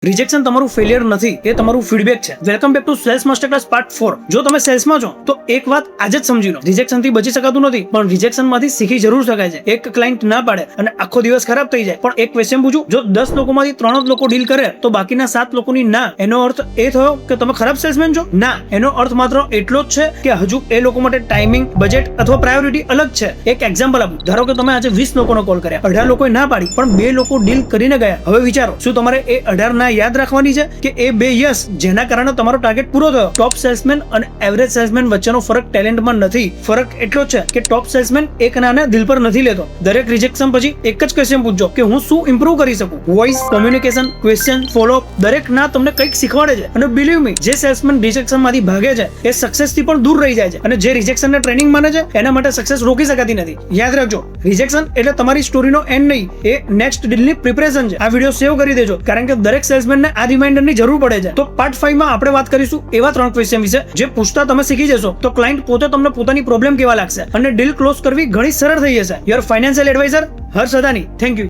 Rejection તમારું failure નથી, એ તમારું ફીડબેક છે. Welcome back to sales master class part 4. જો તમે સેલ્સમાં છો તો એક વાત આજે જ સમજી લો, રિજેક્શન થી બચી શકાતું નથી, પણ રિજેક્શન માંથી શીખી જરૂર શકાય છે. એક ક્લાયન્ટ ના પાડે અને આખો દિવસ ખરાબ થઈ જાય, પણ એક ક્વેશ્ચન પૂછું, જો 10 લોકોમાંથી 3 જ લોકો ડીલ કરે તો બાકીના 7 લોકોની ના, એનો અર્થ એ થયો કે તમે ખરાબ સેલ્સમેન છો? ના, એનો અર્થ માત્ર એટલો જ છે કે હજુ એ લોકો માટે ટાઈમિંગ, બજેટ અથવા પ્રાયોરિટી અલગ છે. એક એક્ઝામ્પલ આપું, ધારો કે તમે આજે 20 લોકોનો કોલ કર્યા, 18 લોકોએ ના પાડી, પણ 2 લોકો ડીલ કરીને ગયા. હવે વિચારો, શું તમારે એ 18 ના યાદ રાખવાની છે કે એ 2 યસ જેના કારણે તમારો ટાર્ગેટ પૂરો થયો? ટોપ સેલ્સમેન અને એવરેજ સેલ્સમેન વચ્ચેનો ફરક ટેલેન્ટમાં નથી. ફરક એટલો જ છે કે ટોપ સેલ્સમેન એક નાને દિલ પર નથી લેતો. દરેક રિજેક્શન પછી એક જ ક્વેશ્ચન પૂછજો કે હું શું ઇમ્પ્રૂવ કરી શકું. Voice, communication, question, follow up, દરેક ના તમને કંઈક શીખવાડે છે. અને બિલીવ મી, જે સેલ્સમેન રિજેક્શન માંથી ભાગે છે એ સક્સેસ થી પણ દૂર રહી જાય છે, અને જે રિજેક્શન ને ટ્રેનિંગ માને છે એના માટે સક્સેસ રોકી શકાતી નથી. યાદ રાખજો, રિજેક્શન એટલે તમારી સ્ટોરીનો એન્ડ નહીં, એ નેક્સ્ટ ડીલની પ્રિપરેશન છે. આ વિડિયો સેવ કરી દેજો, કારણ કે દરેક સેલ્સમેનને આ રિમાઇન્ડરની જરૂર પડે છે. તો પાર્ટ 5 માં આપણે વાત કરીશું એવા 3 ક્વેશ્ચન વિશે જે પૂછતા તમે શીખી જશો તો ક્લાયન્ટ પોતે તમને પોતાની પ્રોબ્લેમ કેવા લાગશે અને ડીલ ક્લોઝ કરવી ઘણી સરળ થઈ જશે. Your financial adviser Harsh Adani. Thank you.